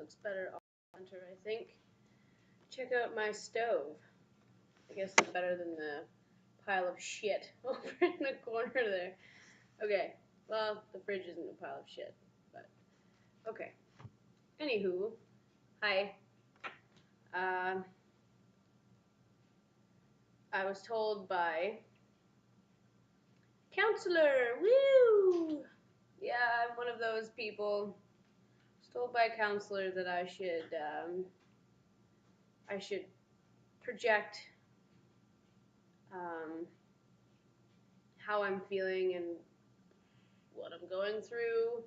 looks better off center, I think. Check out my stove. I guess it's better than the pile of shit over in the corner there. Okay, well, the fridge isn't a pile of shit, but okay. Anywho, hi. I was told by counselor, woo! Yeah, I'm one of those people. I was told by a counselor that I should project um, how I'm feeling and what I'm going through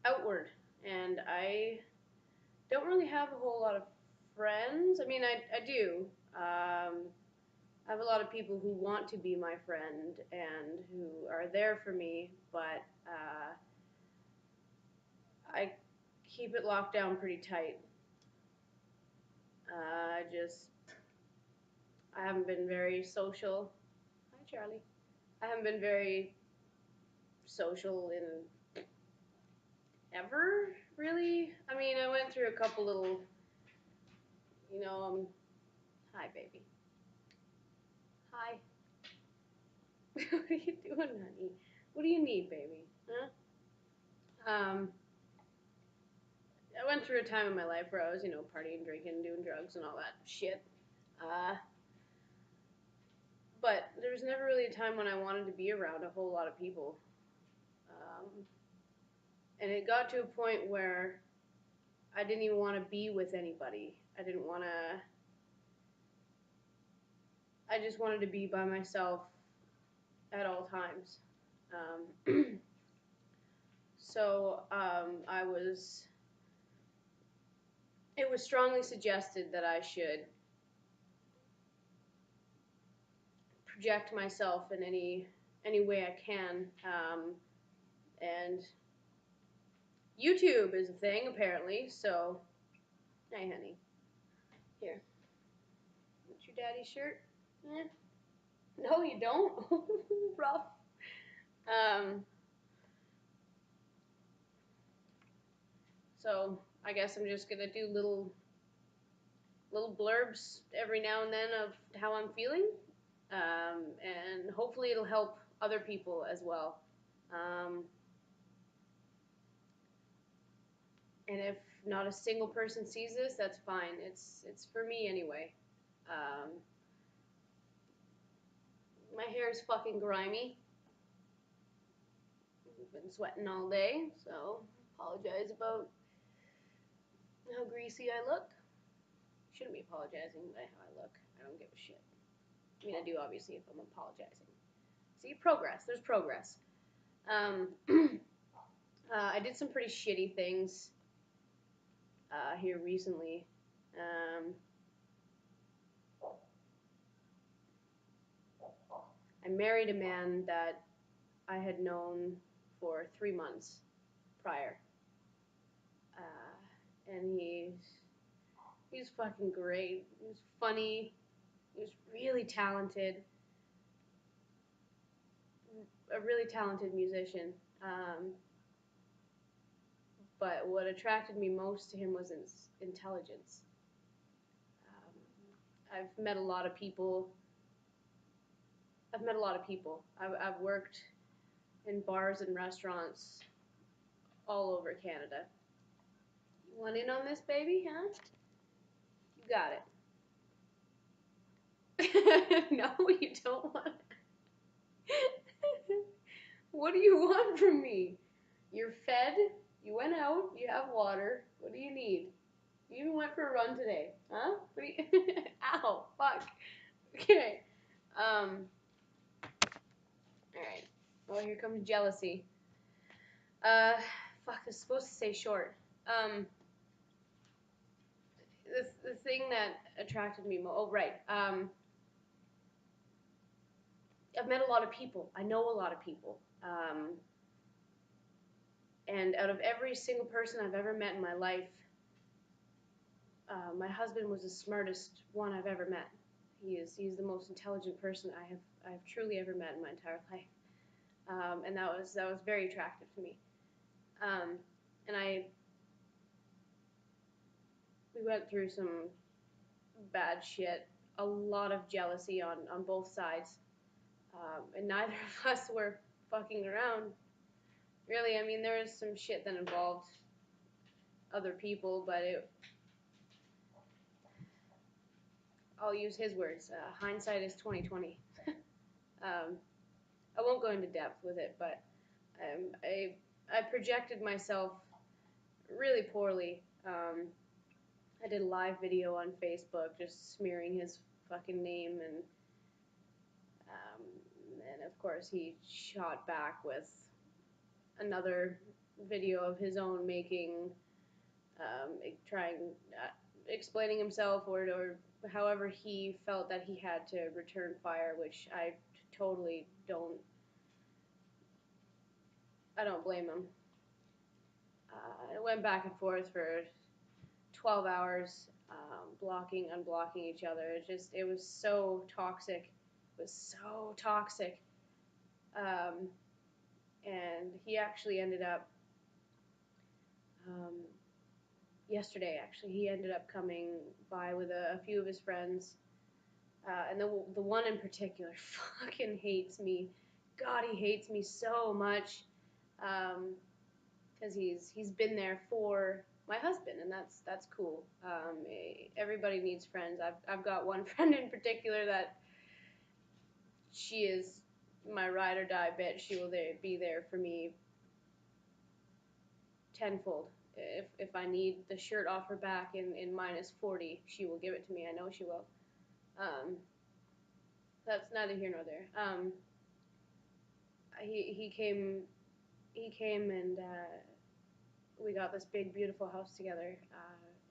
outward. And I don't really have a whole lot of friends. I mean, I do. I have a lot of people who want to be my friend and who are there for me, but I keep it locked down pretty tight. I haven't been very social. Hi, Charlie. I haven't been very social in ever, really. I mean, I went through a couple little, you know, hi, baby. Hi. What are you doing, honey? What do you need, baby? Huh? I went through a time in my life where I was, partying, drinking, doing drugs, and all that shit. Uh, but there was never really a time when I wanted to be around a whole lot of people. Um, and it got to a point where I didn't even want to be with anybody. I just wanted to be by myself at all times. So it was strongly suggested that I should project myself in any way I can. And YouTube is a thing, apparently, so, hey, honey. Here. Want your daddy's shirt? Eh? No, you don't? Rough. So, I guess I'm just gonna do little blurbs every now and then of how I'm feeling, and hopefully it'll help other people as well. Um, and if not a single person sees this, that's fine. It's for me anyway. Um, my hair is fucking grimy. I've been sweating all day, so apologize about how greasy I look. Shouldn't be apologizing by how I look. I don't give a shit. I mean, I do obviously if I'm apologizing. See, progress. There's progress. I did some pretty shitty things here recently. I married a man that I had known for 3 months prior, and he's fucking great. He was funny. He was really talented, a really talented musician. But what attracted me most to him was his intelligence. I've met a lot of people. I've worked in bars and restaurants all over Canada. You want in on this, baby, huh? You got it. No, you don't want What do you want from me? You're fed, you went out, you have water. What do you need? You even went for a run today, huh? What do you Ow, fuck. Okay. Alright. Well, here comes jealousy. Fuck, this is supposed to stay short. The thing that attracted me oh, right. I've met a lot of people. I know a lot of people. And out of every single person I've ever met in my life, my husband was the smartest one I've ever met. He's the most intelligent person I've truly ever met in my entire life. And that was very attractive to me. And I we went through some bad shit, a lot of jealousy on both sides, and neither of us were fucking around. Really, I mean, there was some shit that involved other people, but I'll use his words. Hindsight is 2020. um, I won't go into depth with it, but I projected myself really poorly. I did a live video on Facebook just smearing his fucking name, um, and of course he shot back with another video of his own making, trying, explaining himself or however he felt that he had to return fire, which totally don't. I don't blame him. It went back and forth for 12 hours, blocking, unblocking each other. It was so toxic. It was so toxic. Um, and he actually ended up, um, yesterday actually, he ended up coming by with a few of his friends. And the one in particular fucking hates me. God, he hates me so much. Because he's been there for my husband, and that's cool. Everybody needs friends. I've got one friend in particular that she is my ride or die bitch. She will be there for me tenfold. If I need the shirt off her back in -40, she will give it to me. I know she will. Um, that's neither here nor there. He came and we got this big beautiful house together.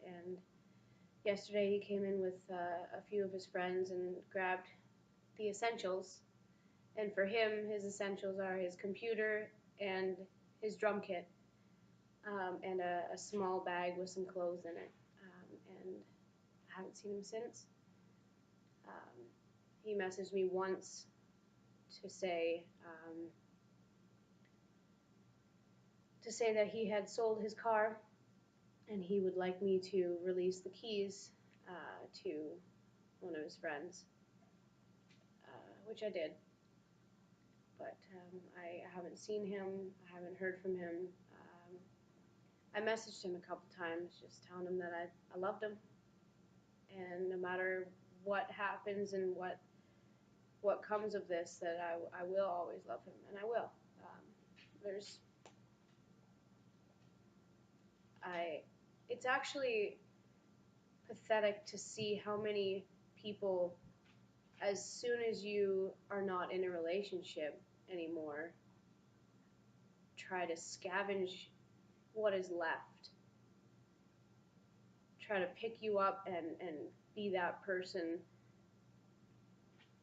And yesterday he came in with a few of his friends and grabbed the essentials. And for him, his essentials are his computer and his drum kit, and a small bag with some clothes in it. And I haven't seen him since. Um, he messaged me once to say that he had sold his car and he would like me to release the keys to one of his friends, which I did. But I haven't seen him. I haven't heard from him. I messaged him a couple times just telling him that I loved him, and no matter what happens and what comes of this, that I will always love him, and I will. There's I It's actually pathetic to see how many people, as soon as you are not in a relationship anymore, try to scavenge what is left, try to pick you up and be that person.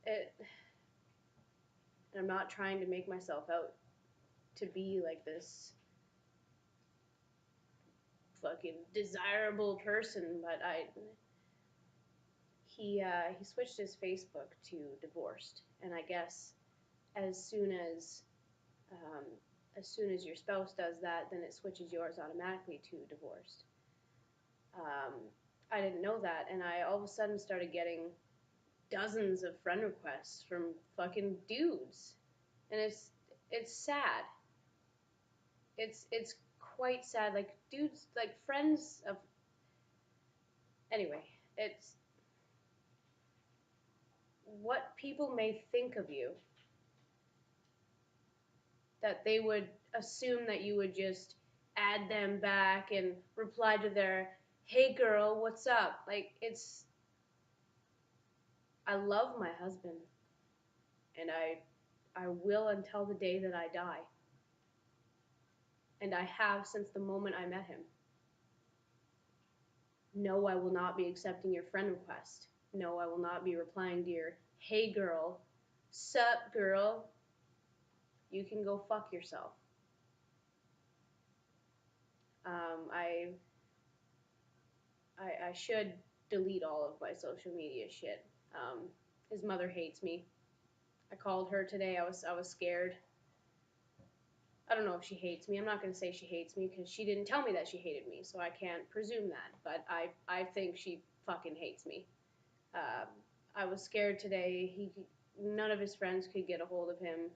It, I'm not trying to make myself out to be like this fucking desirable person, but he switched his Facebook to divorced, and I guess as soon as um, as soon as your spouse does that, then it switches yours automatically to divorced. Um, I didn't know that, and I all of a sudden started getting dozens of friend requests from fucking dudes, and it's sad. It's quite sad. Like dudes, like friends of. Anyway, it's what people may think of you, that they would assume that you would just add them back and reply to their "Hey girl, what's up?" Like I love my husband, and I will until the day that I die. And I have since the moment I met him. No, I will not be accepting your friend request. No, I will not be replying to your "Hey girl, sup girl, you can go fuck yourself." I I should delete all of my social media shit. His mother hates me. I called her today. I was scared. I don't know if she hates me. I'm not going to say she hates me because she didn't tell me that she hated me, so I can't presume that. But I think she fucking hates me. Um, I was scared today. None of his friends could get a hold of him.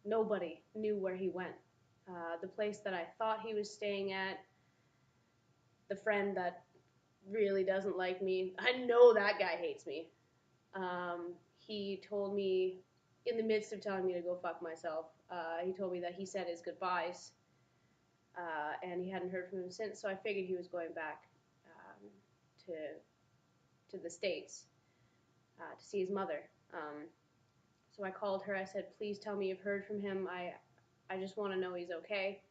Nobody knew where he went. The place that I thought he was staying at, the friend that really doesn't like me, I know that guy hates me. He told me, in the midst of telling me to go fuck myself, he told me that he said his goodbyes, and he hadn't heard from him since. So I figured he was going back to the states to see his mother. So I called her. I said, "Please tell me you've heard from him. I just want to know he's okay."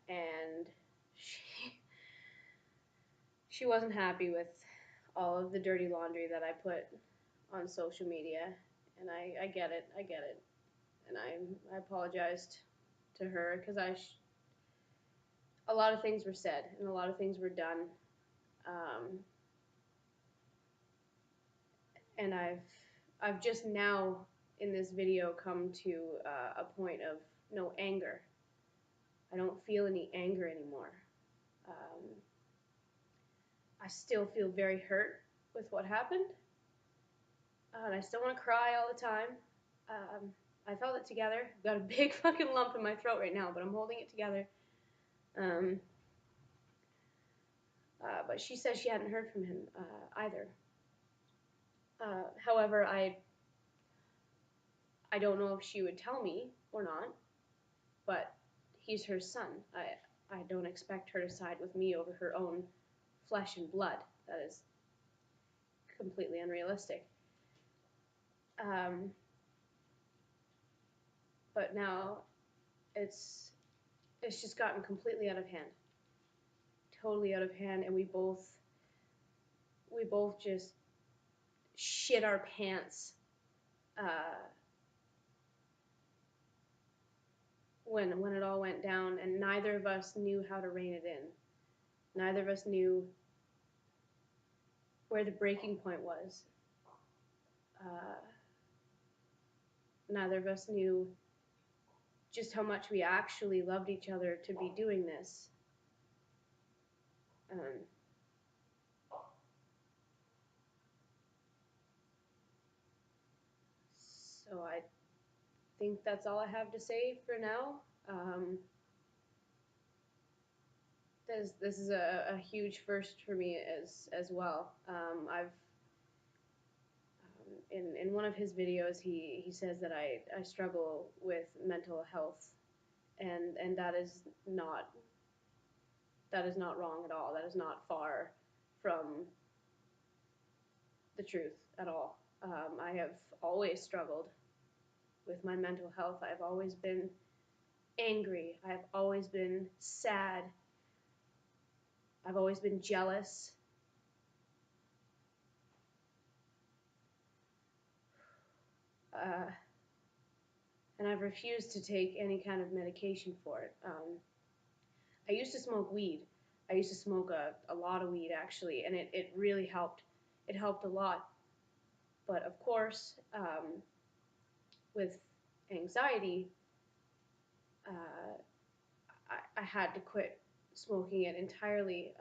And she wasn't happy with all of the dirty laundry that I put on social media, and I get it. I get it. And I apologized to her because a lot of things were said and a lot of things were done, um, and I've just now in this video come to a point of no anger. I don't feel any anger anymore. Um, I still feel very hurt with what happened, and I still want to cry all the time. I held it together. I've got a big fucking lump in my throat right now, but I'm holding it together. Um, but she says she hadn't heard from him either. However, I don't know if she would tell me or not, but he's her son. I don't expect her to side with me over her own flesh and blood. That is completely unrealistic. But now it's just gotten completely out of hand, totally out of hand, and we both just shit our pants when it all went down, and neither of us knew how to rein it in. Neither of us knew where the breaking point was. Uh, Neither of us knew just how much we actually loved each other to be doing this. Um, so I think that's all I have to say for now. This is a huge first for me as well. I've in one of his videos he says that I struggle with mental health, and that is not wrong at all. That is not far from the truth at all. I have always struggled with my mental health. I've always been angry. I've always been sad. I've always been jealous. Uh, and I've refused to take any kind of medication for it. I used to smoke weed. I used to smoke a lot of weed, actually, and it really helped. It helped a lot. But of course, with anxiety, uh, I had to quit smoking it entirely.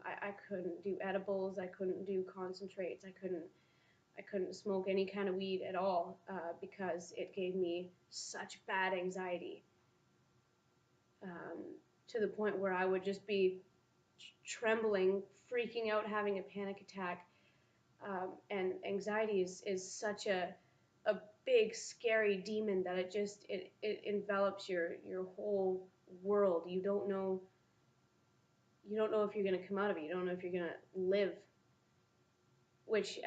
I couldn't do edibles. I couldn't do concentrates. I couldn't smoke any kind of weed at all because it gave me such bad anxiety, um, to the point where I would just be trembling, freaking out, having a panic attack. And anxiety is such a big, scary demon that it envelops your whole world. You don't know if you're going to come out of it. You don't know if you're going to live. Which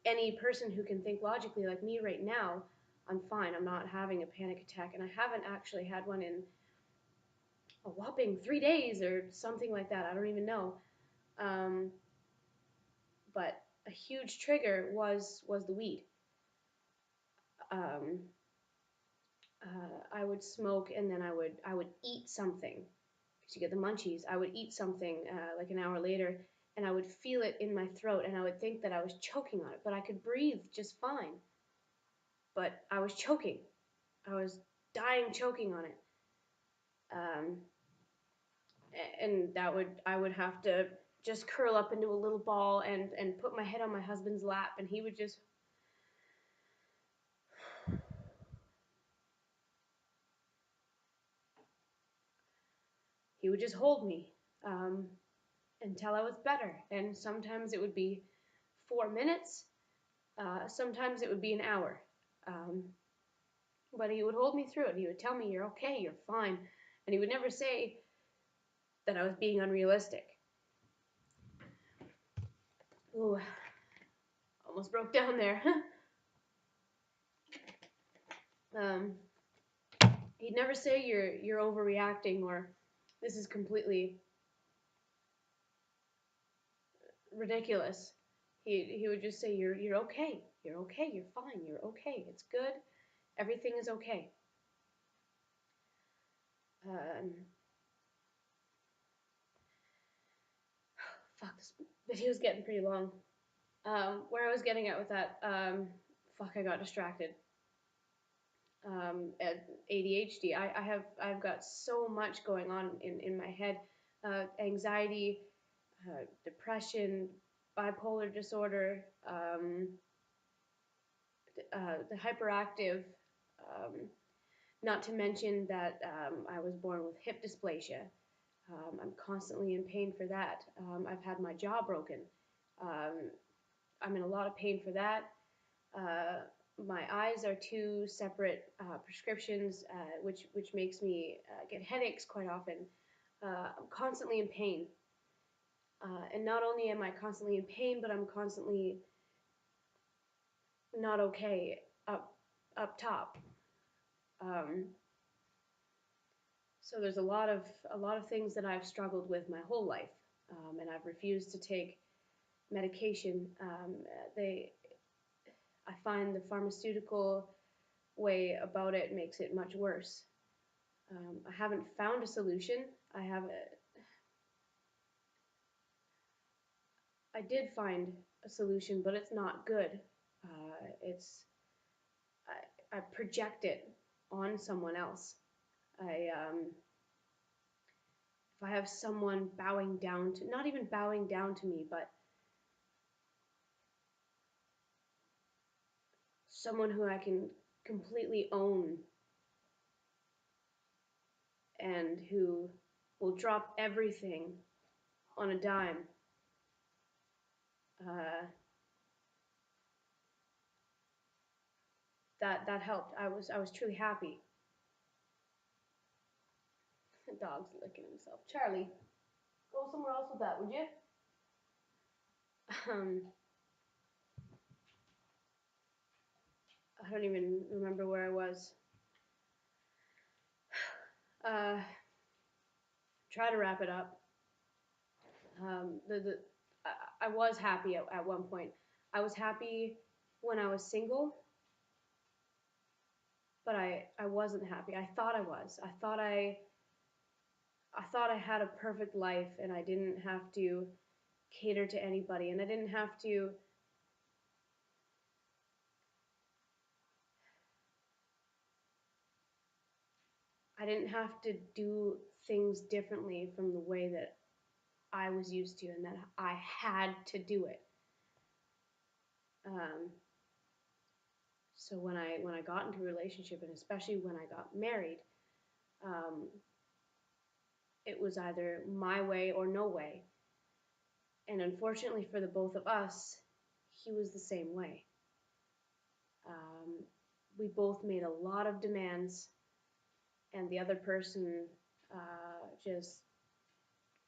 any person who can think logically like me right now, I'm fine. I'm not having a panic attack, and I haven't actually had one in a whopping 3 days or something like that. I don't even know. Um, but a huge trigger was the weed. Um, I would smoke, and then I would eat something because you get the munchies. I would eat something like an hour later, and I would feel it in my throat, and I would think that I was choking on it, but I could breathe just fine. but I was choking. I was dying choking on it. Um, and that would I would have to just curl up into a little ball and put my head on my husband's lap, and he would just hold me um, until I was better. And sometimes it would be 4 minutes, sometimes it would be an hour. Um, but he would hold me through it. He would tell me, "You're okay, you're fine," and he would never say that I was being unrealistic. Ooh, almost broke down there. um, he'd never say you're overreacting or this is completely ridiculous. He would just say you're okay. You're okay. You're fine. You're okay. It's good. Everything is okay. Um, fuck, this video's getting pretty long. Where I was getting at with that, fuck, I got distracted. At ADHD, I've got so much going on in my head, anxiety, depression, bipolar disorder, the hyperactive. Um, Not to mention that I was born with hip dysplasia. I'm constantly in pain for that. I've had my jaw broken. Um, I'm in a lot of pain for that. Uh, my eyes are two separate prescriptions, which makes me get headaches quite often. I'm constantly in pain, and not only am I constantly in pain, but I'm constantly not okay up top. Um, so there's a lot of things that I've struggled with my whole life, and I've refused to take medication. They I find the pharmaceutical way about it makes it much worse. I haven't found a solution. I did find a solution, but it's not good. It's I project it on someone else. If I have someone bowing down to, not even bowing down to me, but someone who I can completely own and who will drop everything on a dime, uh, that helped. I was truly happy. The dog's licking himself. Charlie, go somewhere else with that, would you? Um, I don't even remember where I was. Uh, try to wrap it up. The I was happy at one point. I was happy when I was single, but I wasn't happy. I thought I was. I thought I had a perfect life and I didn't have to cater to anybody and I didn't have to do things differently from the way that I was used to and that I had to do it. Um, so when I got into a relationship and especially when I got married, um, it was either my way or no way. And unfortunately for the both of us, he was the same way. Um, we both made a lot of demands, and the other person just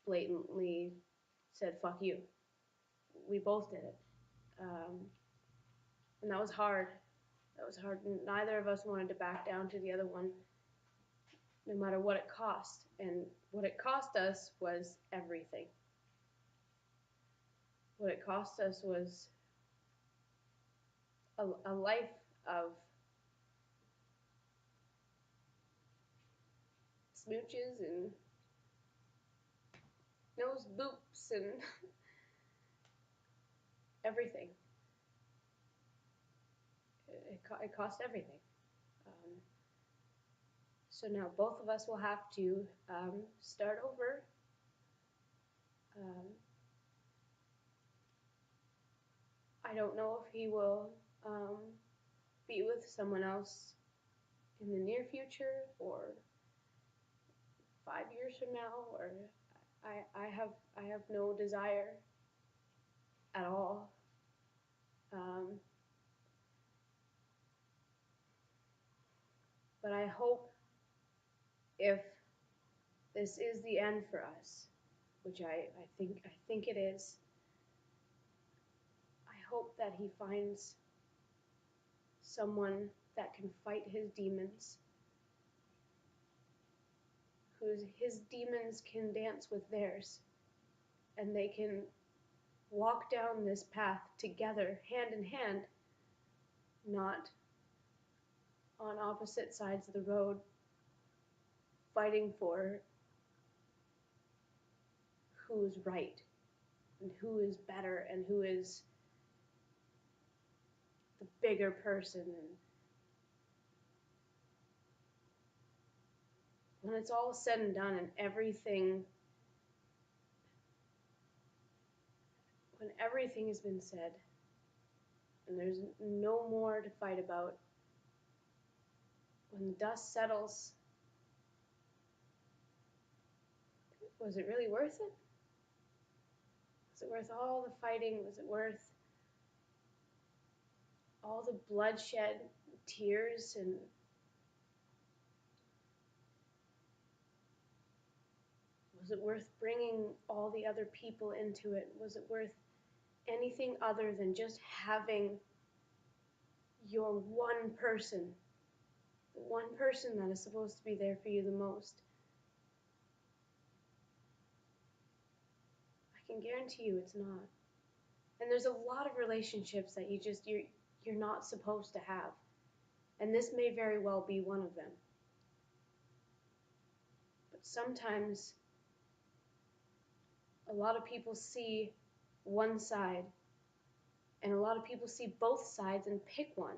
blatantly said, "Fuck you." We both did it. And that was hard. That was hard. Neither of us wanted to back down to the other one, no matter what it cost. And what it cost us was everything. What it cost us was a life of smooches and nose boops and everything. it cost everything. Um, so now both of us will have to start over. Um, I don't know if he will um, be with someone else in the near future or 5 years from now, or I have no desire at all. Um, but I hope if this is the end for us, which I think it is, I hope that he finds someone that can fight his demons, whose his demons can dance with theirs, and they can walk down this path together, hand in hand, not on opposite sides of the road, fighting for who is right and who is better and who is the bigger person. And when it's all said and done and when everything has been said and there's no more to fight about, when the dust settles, was it really worth it? Was it worth all the fighting? Was it worth all the bloodshed, tears, and was it worth bringing all the other people into it? Was it worth anything other than just having your one person, the one person that is supposed to be there for you the most? I can guarantee you it's not. And there's a lot of relationships that you're not supposed to have. And this may very well be one of them. But sometimes a lot of people see one side, and a lot of people see both sides and pick one.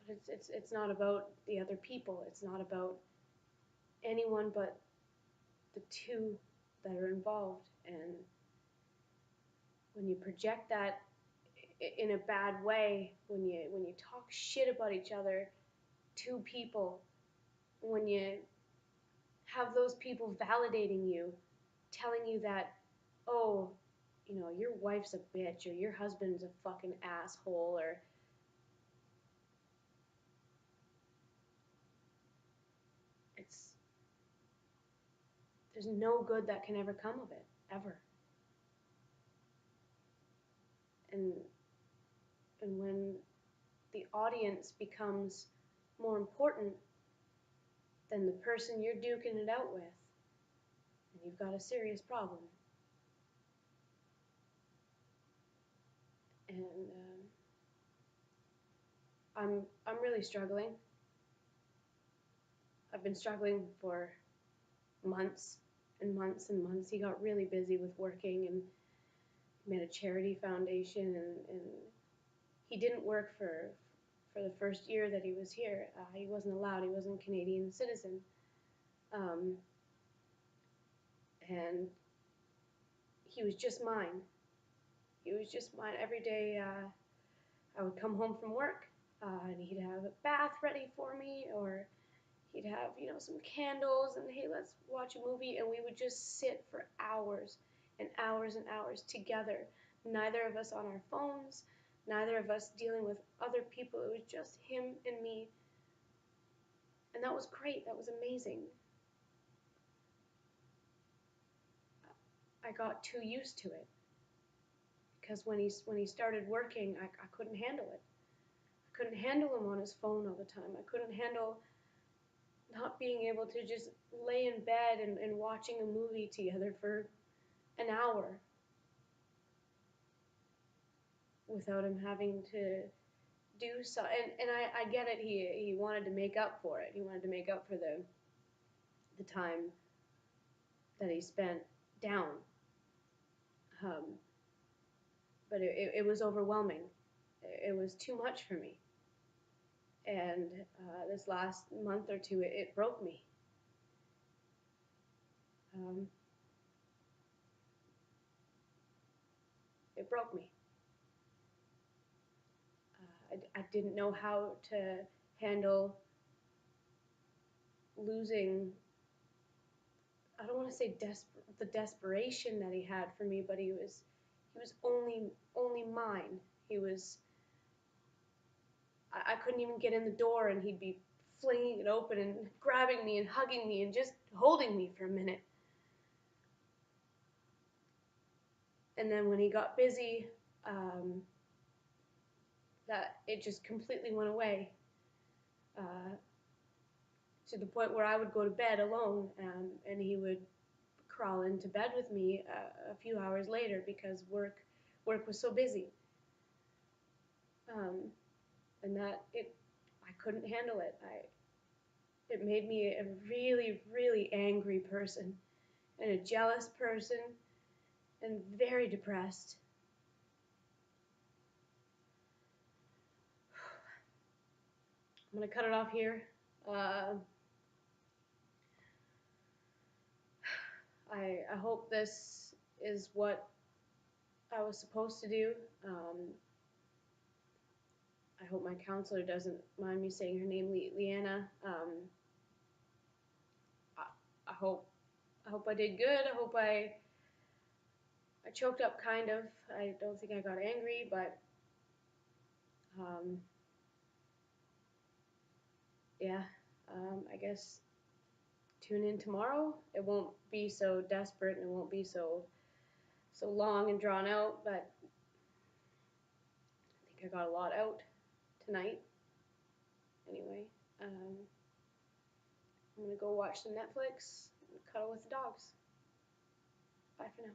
But it's not about the other people. It's not about anyone but the two that are involved. And when you project that in a bad way, when you talk shit about each other to people, when you have those people validating you, telling you that, oh, your wife's a bitch, or your husband's a fucking asshole, or it's there's no good that can ever come of it, ever. And when the audience becomes more important than the person you're duking it out with, then you've got a serious problem. And I'm really struggling. I've been struggling for months and months and months. He got really busy with working and made a charity foundation, and he didn't work for the first year that he was here. He wasn't allowed. He wasn't a Canadian citizen. Um, and he was just mine. He was just mine. Every day I would come home from work and he'd have a bath ready for me, or he'd have, some candles, and hey, let's watch a movie, and we would just sit for hours and hours and hours together. Neither of us on our phones, neither of us dealing with other people. It was just him and me. And that was great. That was amazing. I got too used to it because when he started working, I couldn't handle it. I couldn't handle him on his phone all the time. I couldn't handle not being able to just lay in bed and watching a movie together for an hour without him having to do so. And I get it. He wanted to make up for it. He wanted to make up for the time that he spent down. Um, but it was overwhelming. it was too much for me. And this last month or two, it broke me. Um, it broke me. I didn't know how to handle losing. I don't want to say the desperation that he had for me, but he was only mine. He was. I couldn't even get in the door, and he'd be flinging it open and grabbing me and hugging me and just holding me for a minute. And then when he got busy, um, that it just completely went away. Uh, to the point where I would go to bed alone, and he would crawl into bed with me a few hours later because work was so busy, um, and that I couldn't handle it. It made me a really really angry person and a jealous person and very depressed. I'm gonna cut it off here. Uh, I hope this is what I was supposed to do. I hope my counselor doesn't mind me saying her name, Leanna. I, I hope I hope I did good. I hope I choked up kind of. I don't think I got angry, but um, yeah. I guess tune in tomorrow. It won't be so desperate and it won't be so long and drawn out, but I think I got a lot out tonight. Anyway, I'm gonna go watch some Netflix and cuddle with the dogs. Bye for now.